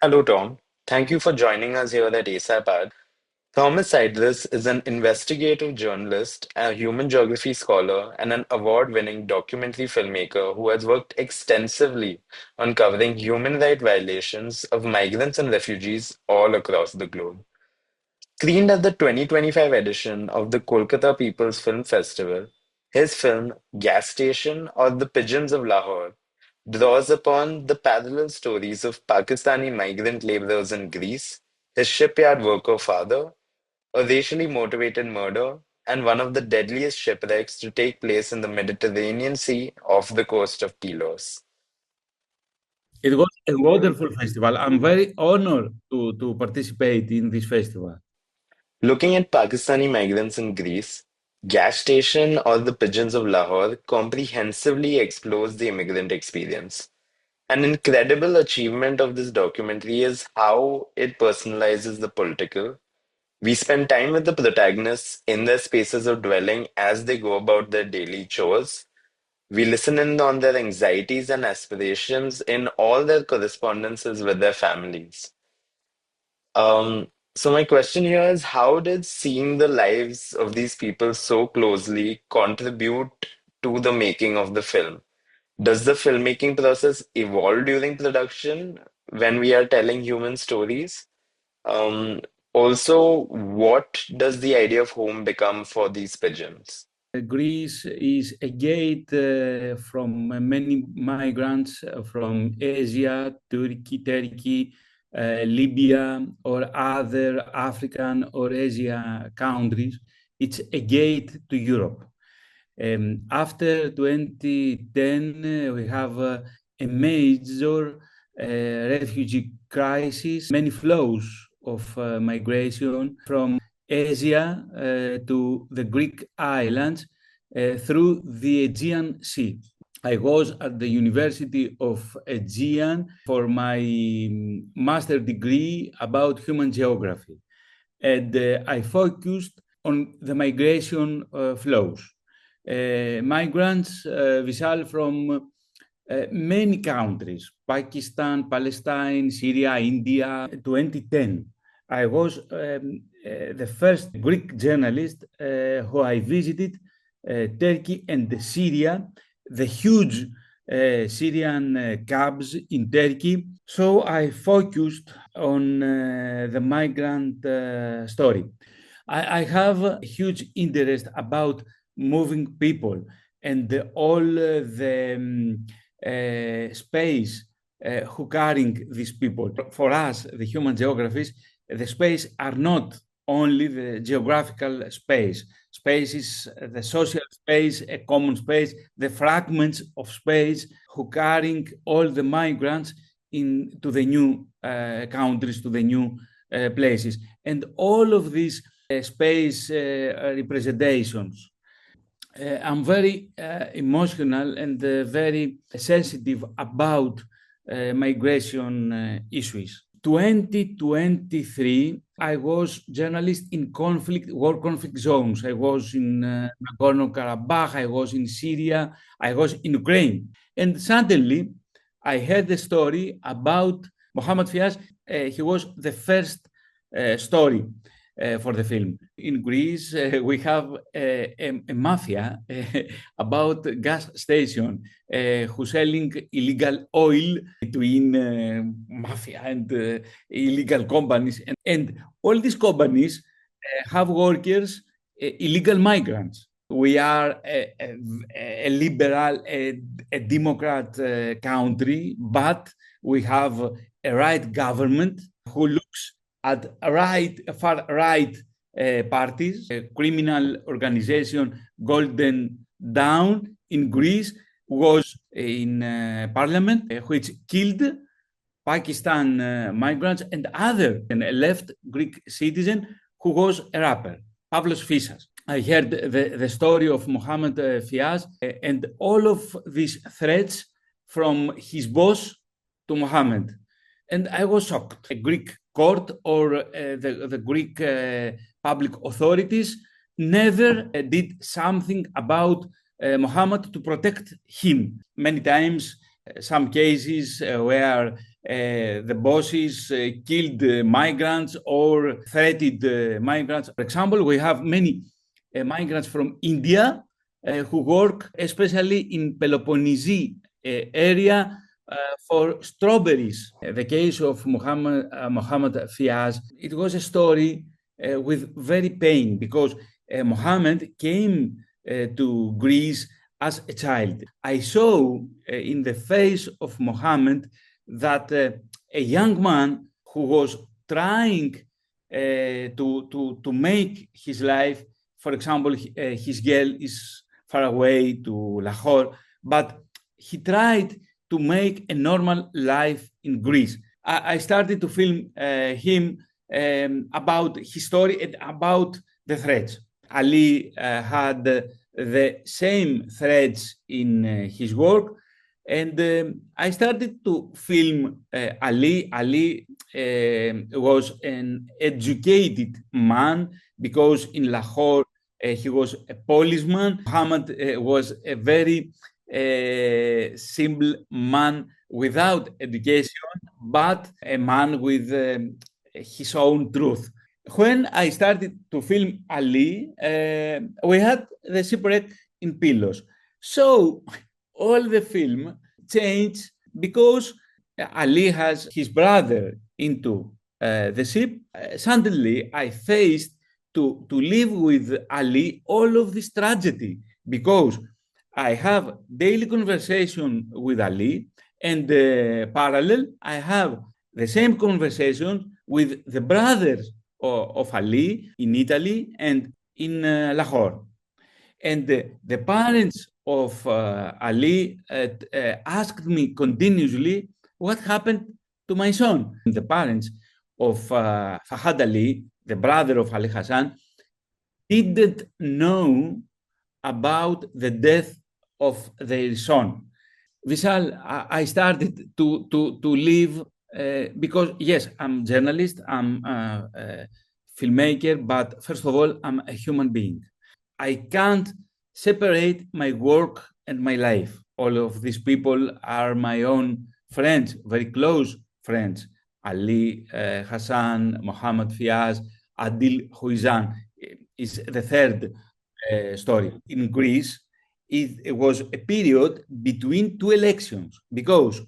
Hello, Tom. Thank you for joining us here at ASAPAD. Thomas Sideris is an investigative journalist, a human geography scholar, and an award-winning documentary filmmaker who has worked extensively on covering human rights violations of migrants and refugees all across the globe. Screened at the 2025 edition of the Kolkata People's Film Festival, his film Gas Station or The Pigeons of Lahore draws upon the parallel stories of Pakistani migrant laborers in Greece, his shipyard worker father, a racially motivated murder, and one of the deadliest shipwrecks to take place in the Mediterranean Sea off the coast of Pylos. It was a wonderful festival. I'm very honored to participate in this festival. Looking at Pakistani migrants in Greece, Gas Station or The Pigeons of Lahore comprehensively explores the immigrant experience. An incredible achievement of this documentary is how it personalizes the political. We spend time with the protagonists in their spaces of dwelling as they go about their daily chores. We listen in on their anxieties and aspirations in all their correspondences with their families. So my question here is, how did seeing the lives of these people so closely contribute to the making of the film? Does the filmmaking process evolve during production when we are telling human stories? Um, Also, what does the idea of home become for these pigeons? Greece is a gate from many migrants from Asia, Turkey, Libya, or other African or Asia countries. It's a gate to Europe. After 2010, we have a major refugee crisis, many flows of migration from Asia to the Greek islands through the Aegean Sea. I was at the University of Aegean for my master degree about human geography, and I focused on the migration flows. Migrants result from many countries: Pakistan, Palestine, Syria, India. 2010, I was the first Greek journalist who I visited Turkey and Syria, the huge Syrian camps in Turkey. So I focused on the migrant story. I have a huge interest about moving people and all the space who carrying these people. For us, the human geographies, the space are not only the geographical space. Space is the social space, a common space, the fragments of space who carrying all the migrants into the new countries, to the new places. And all of these space representations. I'm very emotional and very sensitive about migration issues. 2023, I was journalist in war conflict zones. I was in Nagorno-Karabakh, I was in Syria, I was in Ukraine. And suddenly, I heard the story about Mohammed Fiaz. He was the first story for the film. In Greece, we have a mafia about gas station who's selling illegal oil between mafia and illegal companies. And all these companies have workers, illegal migrants. We are a liberal, a democrat country, but we have a right government who looks at far right parties. A criminal organization, Golden Dawn in Greece, was in parliament, which killed Pakistan migrants and other left Greek citizen who was a rapper, Pavlos Fisas. I heard the story of Mohammed Fiaz and all of these threats from his boss to Mohammed. And I was shocked. A Greek court or the Greek public authorities never did something about Muhammad to protect him. Many times, some cases were the bosses killed migrants or threatened migrants. For example, we have many migrants from India who work especially in Peloponnese area for strawberries. The case of Muhammad Fiaz, it was a story with very pain because Muhammad came to Greece as a child. I saw in the face of Muhammad that a young man who was trying to make his life, for example, his girl is far away to Lahore, but he tried to make a normal life in Greece. I started to film him about his story and about the threats. Ali had the same threats in his work, and I started to film Ali. Ali was an educated man because in Lahore he was a policeman. Muhammad was a very simple man without education, but a man with his own truth. When I started to film Ali, we had the shipwreck in Pylos. So all the film changed because Ali has his brother into the ship. Suddenly, I faced to live with Ali all of this tragedy because I have daily conversation with Ali, and parallel, I have the same conversation with the brothers of Ali in Italy and in Lahore. And the parents of Ali asked me continuously what happened to my son. The parents of Fahad Ali, the brother of Ali Hassan, didn't know about the death of their son. Vishal, I started to live because, yes, I'm a journalist, I'm a filmmaker, but first of all, I'm a human being. I can't separate my work and my life. All of these people are my own friends, very close friends. Ali Hassan, Mohammed Fiaz, Adil Huizan is the third story. In Greece, it was a period between two elections because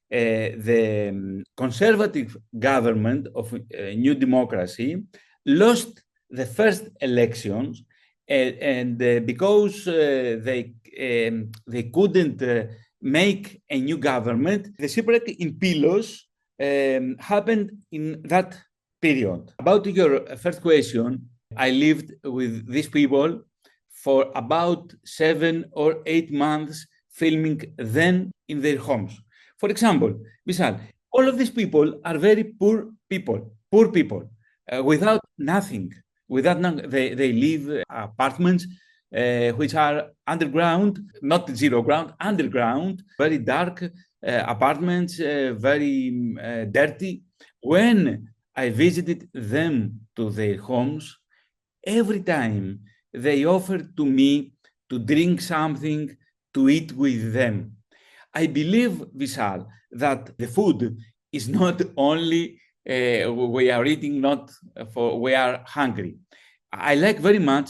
the conservative government of New Democracy lost the first elections, and because they couldn't make a new government, the shipwreck in Pylos happened in that period. About your first question, I lived with these people for about 7 or 8 months, filming them in their homes. For example, Vishal, all of these people are very poor people, without nothing. They live apartments which are underground, not zero ground, underground, very dark apartments, very dirty. When I visited them to their homes, every time they offered to me to drink something, to eat with them. I believe, Vishal, that the food is not only we are eating, not for we are hungry. I like very much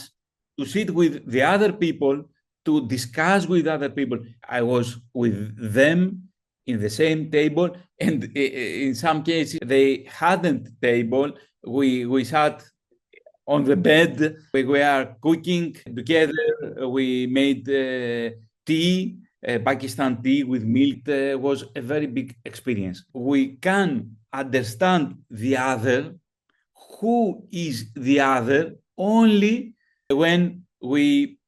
to sit with the other people, to discuss with other people. I was with them in the same table, and in some cases they hadn't table. We sat on the bed. We were cooking together. We made tea, Pakistan tea with milk. Was a very big experience. We can understand the other, who is the other, only when we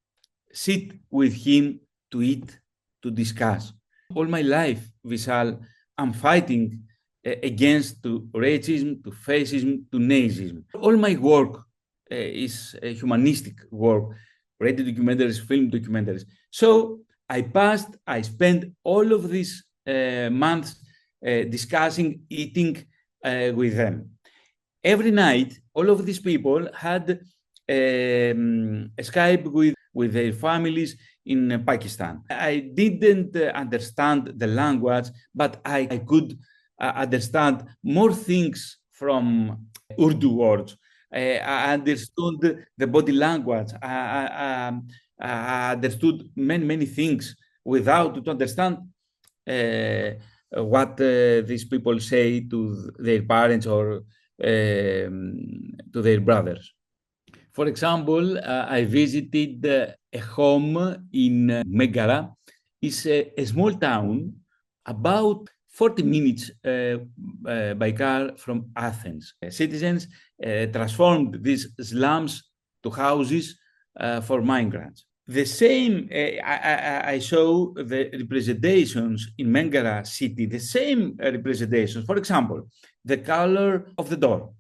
sit with him to eat, to discuss. All my life, Vishal, I'm fighting against to racism, to fascism, to nazism. All my work is a humanistic work, radio documentaries, film documentaries. So I spent all of these months discussing, eating with them. Every night, all of these people had Skype with their families in Pakistan. I didn't understand the language, but I could understand more things from Urdu words. I understood the body language. I understood many things without to understand what these people say to their parents or to their brothers. For example, I visited a home in Megara. It's a small town about 40 minutes by car from Athens. Citizens transformed these slums to houses for migrants. The same, I saw the representations in Megara city, the same representations. For example, the color of the door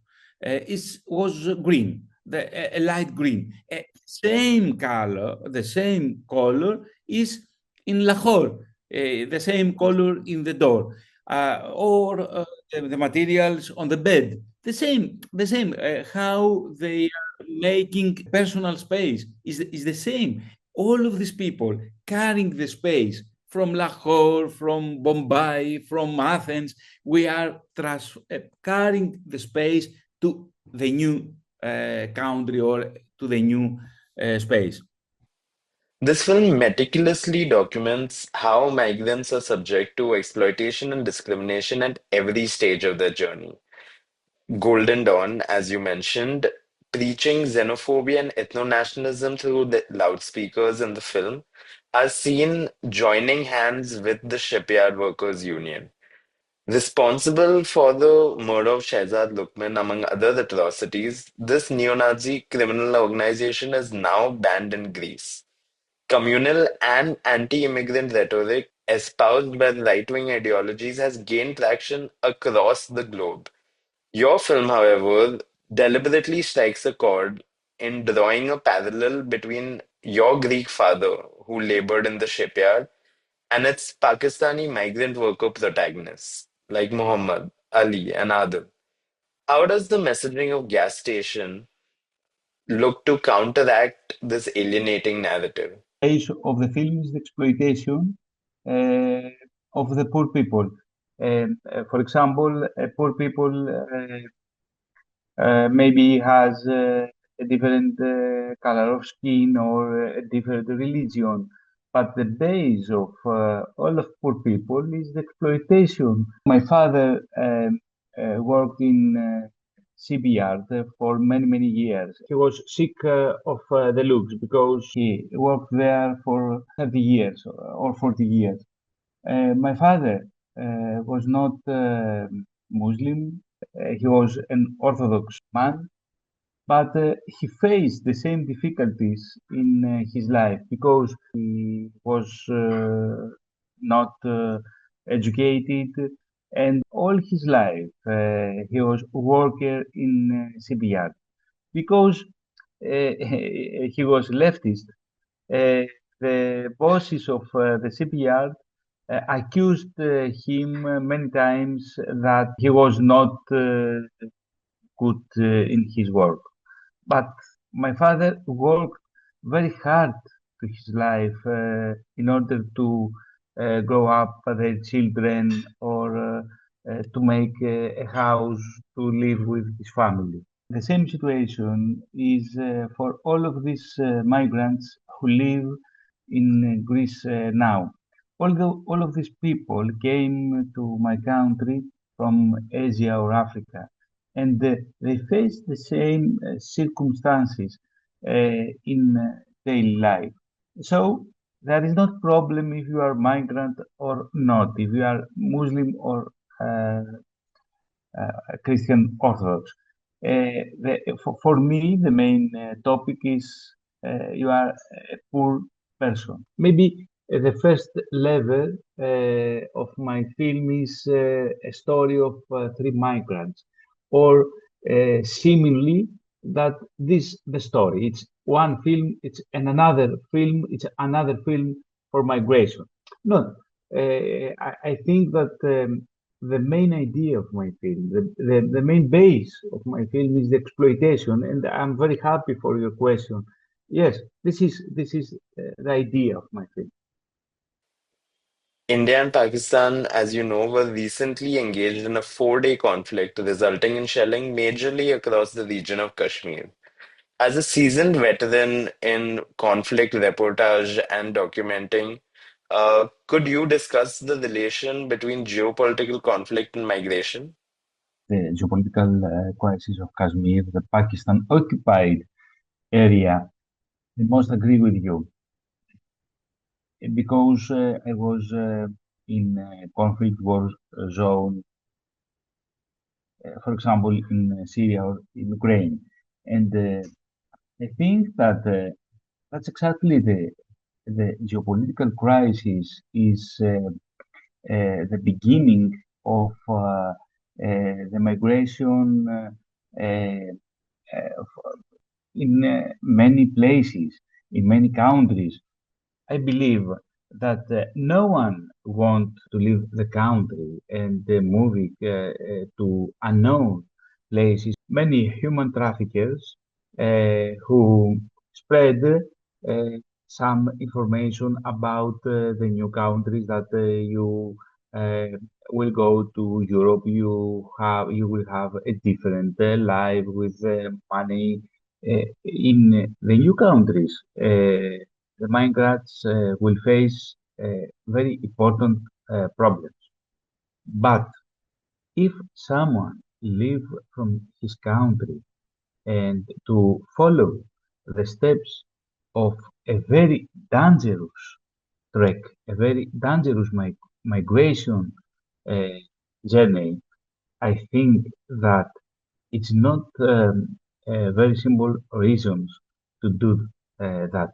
was green, a light green. Same color, the same color is in Lahore, the same color in the door, or the materials on the bed, the same. How they are making personal space is the same. All of these people carrying the space from Lahore, from Bombay, from Athens, we are carrying the space to the new country or to the new space. This film meticulously documents how migrants are subject to exploitation and discrimination at every stage of their journey. Golden Dawn, as you mentioned, preaching xenophobia and ethno-nationalism through the loudspeakers in the film, are seen joining hands with the Shipyard Workers Union. Responsible for the murder of Shehzad Lukman, among other atrocities, this neo-Nazi criminal organization is now banned in Greece. Communal and anti-immigrant rhetoric espoused by the right-wing ideologies has gained traction across the globe. Your film, however, deliberately strikes a chord in drawing a parallel between your Greek father, who labored in the shipyard, and its Pakistani migrant worker protagonists, like Muhammad, Ali, and Adil. How does the messaging of Gas Station look to counteract this alienating narrative? Base of the film is the exploitation uh, of the poor people. For example, poor people maybe has a different color of skin or a different religion. But the base of all of poor people is the exploitation. My father worked in CBR for many years. He was sick of the looks because he worked there for 30 years or 40 years. My father was not Muslim. He was an Orthodox man, but he faced the same difficulties in his life because he was not educated, and all his life he was worker in CBR because he was leftist. The bosses of the CPR accused him many times that he was not good in his work. But my father worked very hard to his life in order to grow up their children or to make a house to live with his family. The same situation is for all of these migrants who live in Greece now. Although all of these people came to my country from Asia or Africa, and they face the same circumstances in daily life. So there is not problem if you are migrant or not, if you are Muslim or uh, Christian Orthodox. For me, the main topic is you are a poor person. Maybe the first level of my film is a story of three migrants, or seemingly that this the story. It's one film, it's another film, it's another film for migration. No, I think that the main idea of my film, the main base of my film is the exploitation, and I'm very happy for your question. Yes, this is the idea of my film. India and Pakistan, as you know, were recently engaged in a 4-day conflict, resulting in shelling majorly across the region of Kashmir. As a seasoned veteran in conflict reportage and documenting, could you discuss the relation between geopolitical conflict and migration? The geopolitical crisis of Kashmir, the Pakistan occupied area, I must agree with you because I was in a conflict war zone, for example, in Syria or in Ukraine. And I think that that's exactly the geopolitical crisis is the beginning of the migration uh, in many places, in many countries. I believe that no one wants to leave the country and move to unknown places. Many human traffickers who spread some information about the new countries that you uh, will go to Europe. You will have a different life with money in the new countries. The migrants will face very important problems. But if someone leave from his country and to follow the steps of a very dangerous trek, a very dangerous migration uh, journey, I think that it's not very simple reasons to do that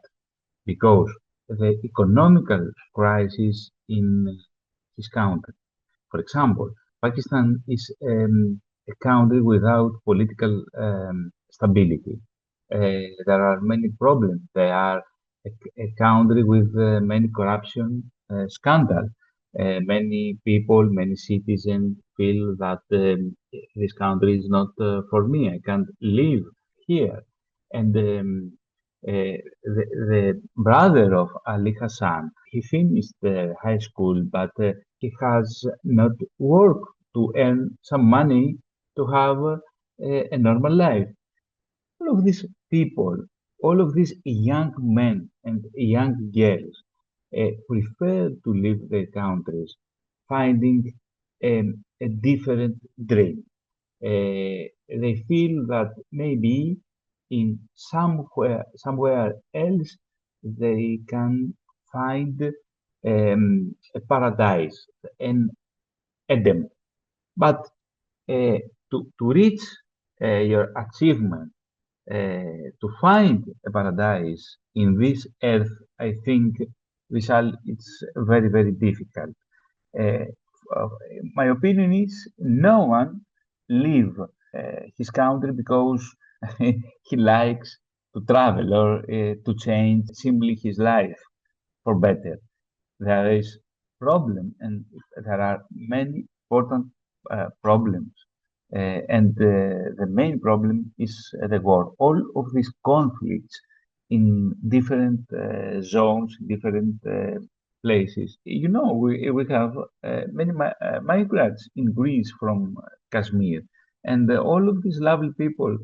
because the economical crisis in his country. For example, Pakistan is a country without political stability. There are many problems. They are a country with many corruption scandal. Many people, many citizens feel that this country is not for me. I can't live here. And the brother of Ali Hassan, he finished high school, but he has not worked to earn some money to have a normal life. All of these people, all of these young men and young girls prefer to leave their countries, finding a different dream. They feel that maybe in somewhere else they can find a paradise, an Eden. But to reach your achievement, to find a paradise in this earth, I think it's very, very difficult. Uh, uh, my opinion is no one leave his country because he likes to travel or to change simply his life for better. There is problem and there are many important problems. And the main problem is the war. All of these conflicts in different zones, different places. You know, we have many migrants in Greece from Kashmir, and all of these lovely people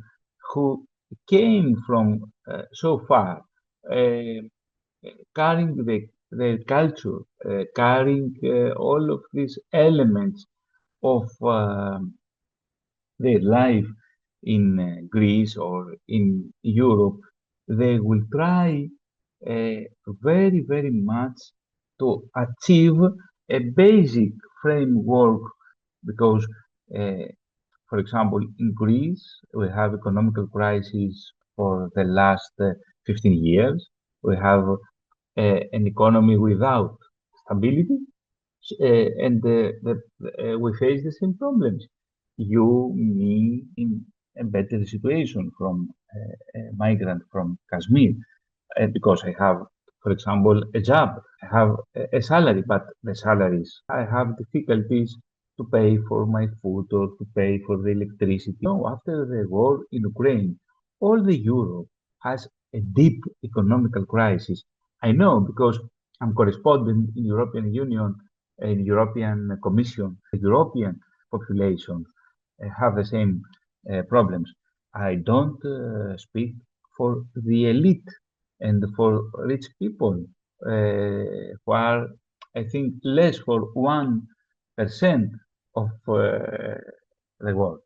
who came from so far, uh, carrying their culture, carrying all of these elements of their life in Greece or in Europe, they will try uh, very, very much to achieve a basic framework because, uh, for example, in Greece, we have economical crisis for the last 15 years. We have an economy without stability, and we face the same problems. You, me, in a better situation from a migrant from Kashmir, because I have, for example, a job, I have a salary, but the salaries, I have difficulties to pay for my food or to pay for the electricity. No, after the war in Ukraine, all the Europe has a deep economical crisis. I know because I'm correspondent in European Union and European Commission, the European population have the same problems. I don't speak for the elite and for rich people who are, I think, less for 1% of the world.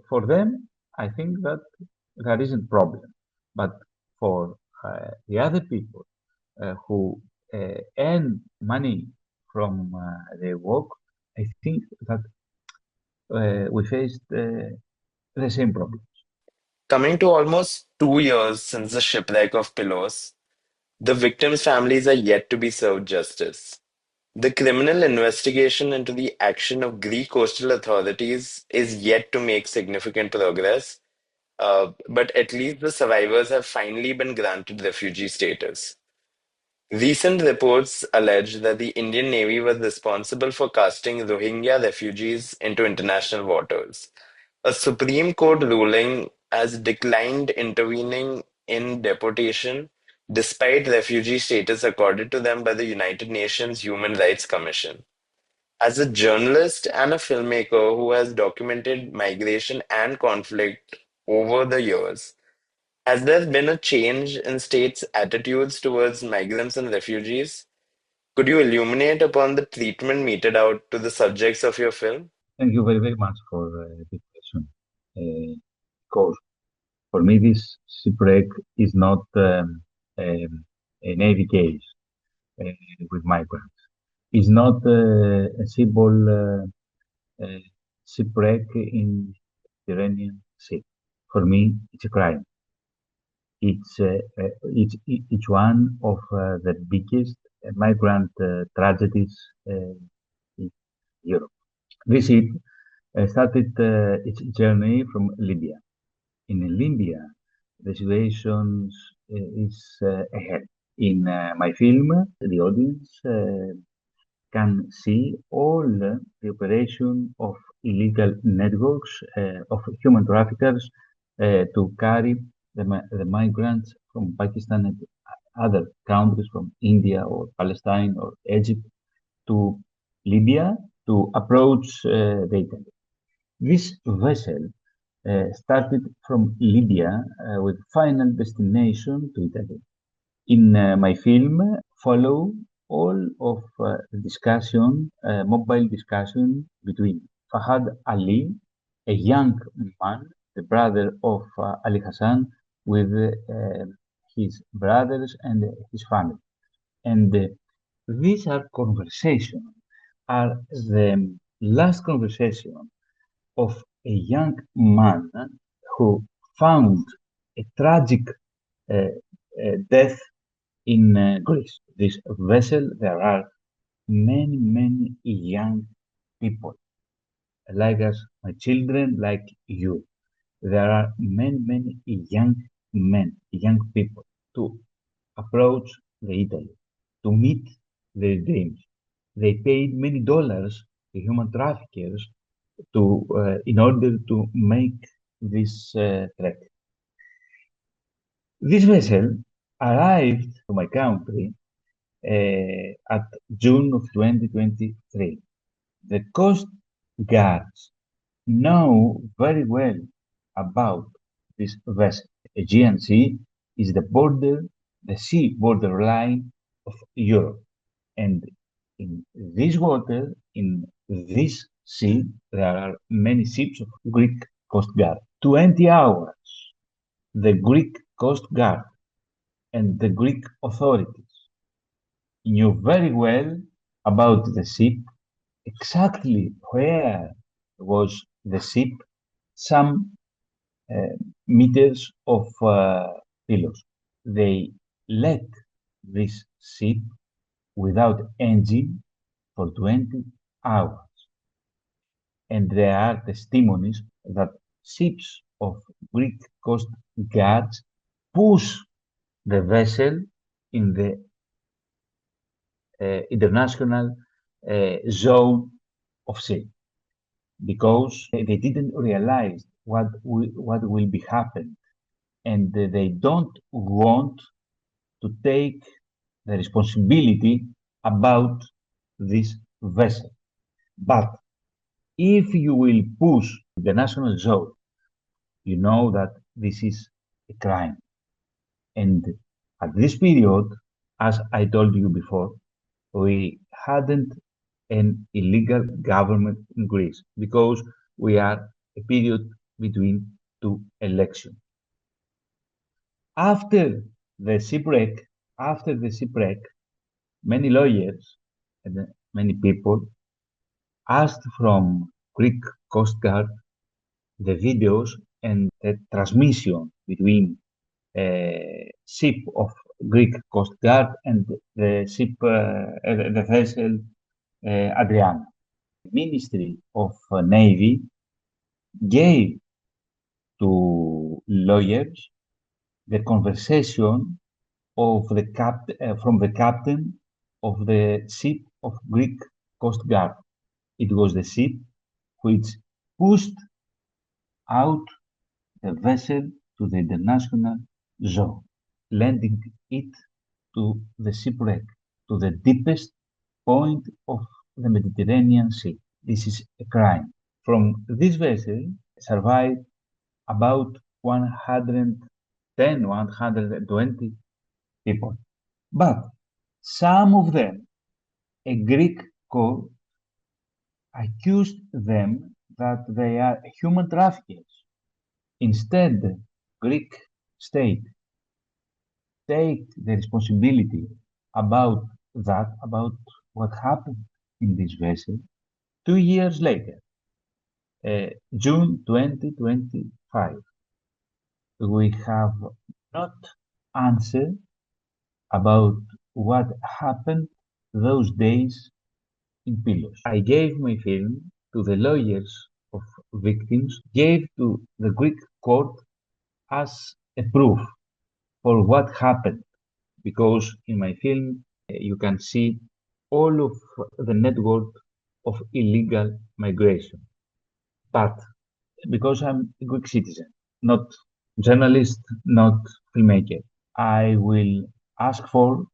For them, I think that there isn't problem. But for the other people who earn money from their work, I think that we faced the same problem. Coming to almost 2 years since the shipwreck of Pylos, the victims' families are yet to be served justice. The criminal investigation into the action of Greek coastal authorities is yet to make significant progress, but at least the survivors have finally been granted refugee status. Recent reports allege that the Indian Navy was responsible for casting Rohingya refugees into international waters. A Supreme Court ruling has declined intervening in deportation despite refugee status accorded to them by the United Nations Human Rights Commission. As a journalist and a filmmaker who has documented migration and conflict over the years, has there been a change in states' attitudes towards migrants and refugees? Could you illuminate upon the treatment meted out to the subjects of your film? Thank you very, very much for this question. Because for me, this shipwreck is not a navy case uh, with migrants. It's not a simple uh, shipwreck in the Mediterranean Sea. For me, it's a crime. It's one of the biggest migrant tragedies in Europe. This ship started its journey from Libya. In Libya, the situation is ahead. In my film, the audience can see all the operation of illegal networks of human traffickers to carry the migrants from Pakistan and other countries from India or Palestine or Egypt to Libya to approach the Italy. This vessel started from Libya with final destination to Italy. In my film, follow all of the discussion, mobile discussion between Fahad Ali, a young man, the brother of Ali Hassan, with his brothers and his family. And these are conversations, are the last conversation of a young man who found a tragic death in Greece. This vessel, there are many, many young people like us, my children, like you. There are many, many young men, young people to approach the Italy, to meet their dreams. They paid many dollars to human traffickers to in order to make this trek. This vessel arrived to my country at June of 2023. The Coast Guards know very well about this vessel. The Aegean Sea is the sea borderline of Europe. And in this water, in this sea, there are many ships of Greek Coast Guard. 20 hours, the Greek Coast Guard and the Greek authorities knew very well about the ship, exactly where was the ship, some meters of Pylos. They let this ship without engine for 20 hours. And there are testimonies that ships of Greek coast guards push the vessel in the international zone of sea because they didn't realize what will be happening, and they don't want to take the responsibility about this vessel. But if you will push the national zone, you know that this is a crime. And at this period, as I told you before, we hadn't an illegal government in Greece because we are a period between two elections. After the shipwreck, after the shipwreck, many lawyers and many people asked from Greek Coast Guard the videos and the transmission between ship of Greek Coast Guard and the vessel Adriana. Ministry of Navy gave to lawyers the conversation of from the captain of the ship of Greek Coast Guard. It was the ship which pushed out the vessel to the international zone, landing it to the shipwreck, to the deepest point of the Mediterranean Sea. This is a crime. From this vessel survived about 110, 120 people. But some of them, a Greek court accused them that they are human traffickers. Instead, Greek state take the responsibility about about what happened in this vessel 2 years later, June 2025. We have not answered about what happened those days in Pylos. I gave my film to the lawyers of victims, gave to the Greek court as a proof for what happened, because in my film you can see all of the network of illegal migration. But because I'm a Greek citizen, not journalist, not filmmaker, I will ask for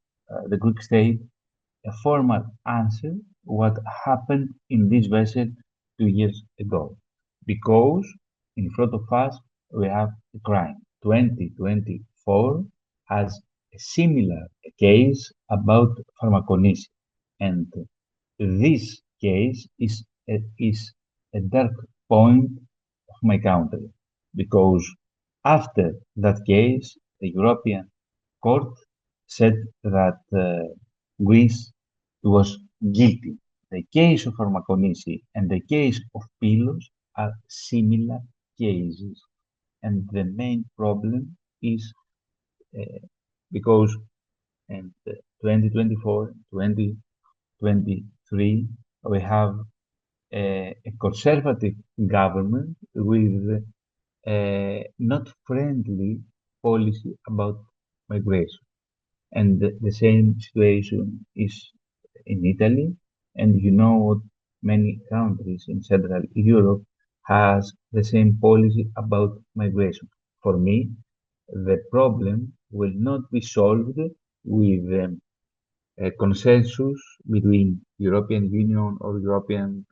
the Greek state a formal answer what happened in this vessel 2 years ago. Because in front of us we have a crime. 2024 has a similar case about pharmacokinesis, and this case is a dark point of my country because after that case, the European Court said that Greece was guilty. The case of pharmacokinesis and the case of Pylos are similar cases, and the main problem is because in 2024, 2023, we have a conservative government with not friendly policy about migration. And the same situation is in Italy. And you know what many countries in Central Europe has the same policy about migration. For me, the problem will not be solved with a consensus between European Union or European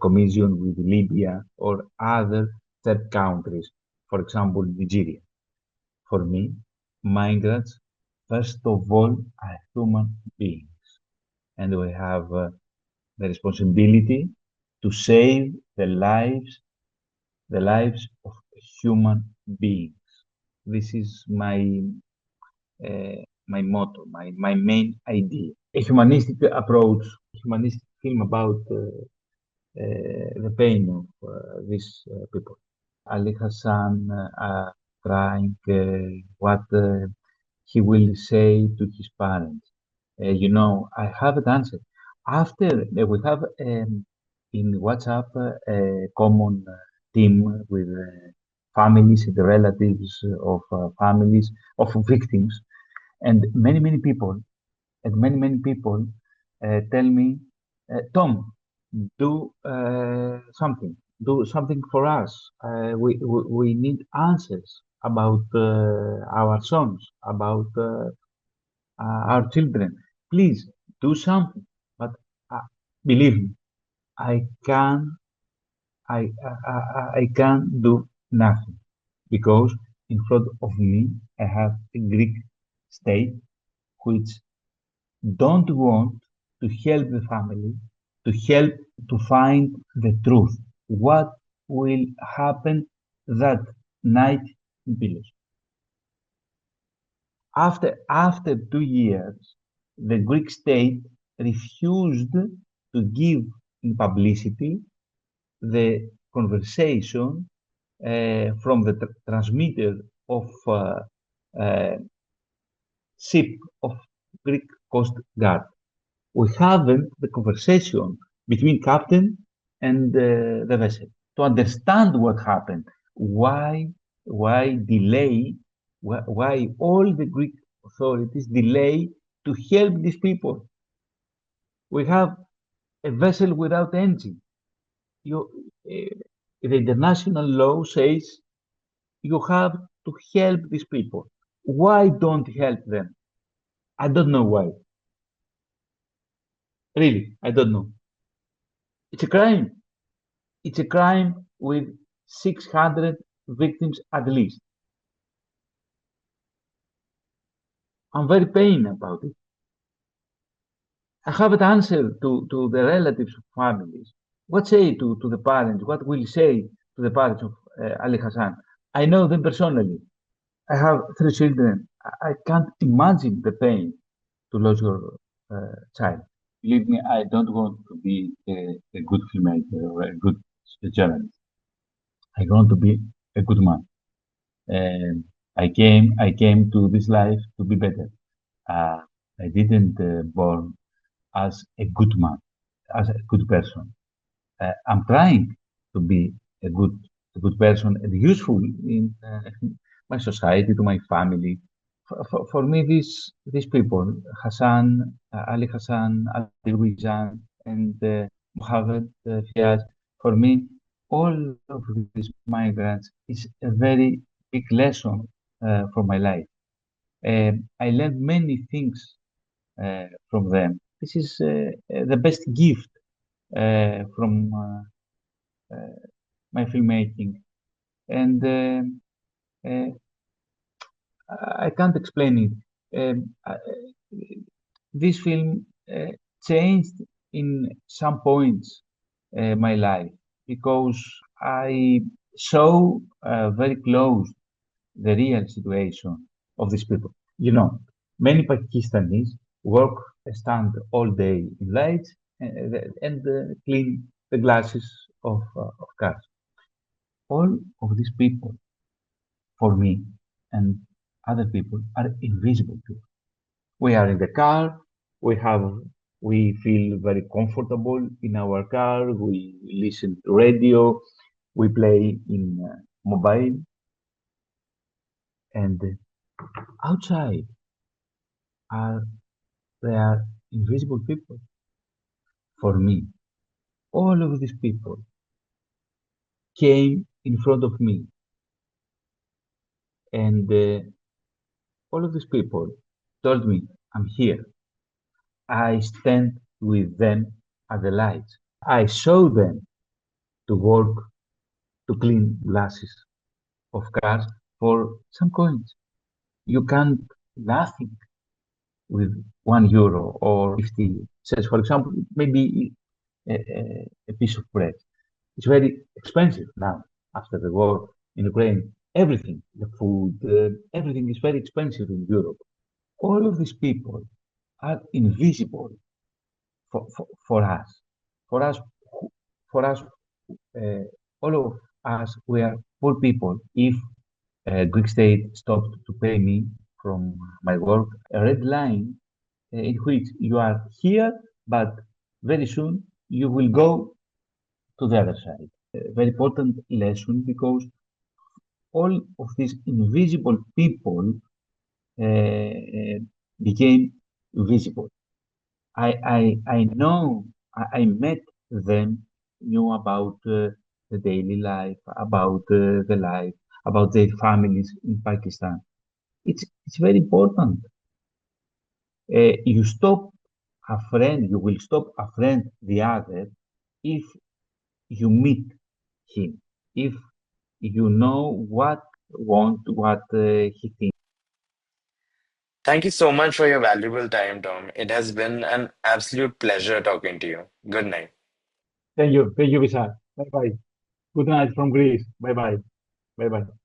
Commission with Libya or other third countries, for example, Nigeria. For me, migrants, first of all, are human beings, and we have the responsibility to save the lives of human beings. This is my motto, my main idea. A humanistic approach, humanistic film about the pain of these people. Ali Hassan trying what he will say to his parents. I haven't answered. After we have in WhatsApp a common team with families, the relatives of families of victims, and many people, tell me, Tom, do something for us. We need answers about our sons, about our children. Please do something. But Believe me, I can I can do nothing because in front of me I have a Greek state which don't want to help the family, to help to find the truth. What will happen that night in Pylos? After 2 years, the Greek state refused to give in publicity the conversation from the transmitter of uh, ship of Greek Coast Guard. We haven't the conversation between captain and the vessel to understand what happened. Why delay? Why all the Greek authorities delay to help these people? We have a vessel without engine. You, the international law says you have to help these people. Why don't help them? I don't know why. Really, I don't know. It's a crime. It's a crime with 600 victims at least. I'm very pained about it. I haven't answered to the relatives of families. What say to the parents? What will say to the parents of Ali Hassan? I know them personally. I have 3 children. I can't imagine the pain to lose your child. Believe me, I don't want to be a good filmmaker or a good journalist. I want to be a good man. And I came to this life to be better. Uh, I didn't born as a good man, as a good person. I'm trying to be a good person and useful in my society, to my family. For me, these people, Hassan, Ali Hassan, Ali Rizan, and Mohammed Fiaz, for me, all of these migrants is a very big lesson for my life. I learned many things from them. This is the best gift from my filmmaking, and uh, I can't explain it. This film changed in some points my life because I saw very close the real situation of these people. You know, many Pakistanis work, stand all day in lights and clean the glasses of cars. All of these people, for me and other people, are invisible people. We are in the car, we have, we feel very comfortable in our car, we listen to radio, we play in mobile, and outside are there are invisible people. For me, all of these people came in front of me, and all of these people told me, I'm here. I stand with them at the lights. I saw them to work to clean glasses of cars for some coins. You can't nothing with €1 or 50 cents. For example, maybe a piece of bread. It's very expensive now after the war in Ukraine. Everything, the food, everything is very expensive in Europe. All of these people are invisible for us. For us, for us, uh, all of us, we are poor people. If Greek state stopped to pay me from my work, a red line in which you are here, but very soon you will go to the other side. A very important lesson because all of these invisible people became visible. I know, I met them, knew about the daily life, about the life, about their families in Pakistan. It's very important. You stop A friend, you will stop a friend the other if you meet him, if you know what he thinks. Thank you so much for your valuable time, Tom. It has been an absolute pleasure talking to you. Good night. Thank you, Vishal. Bye bye. Good night from Greece. Bye bye. Bye bye.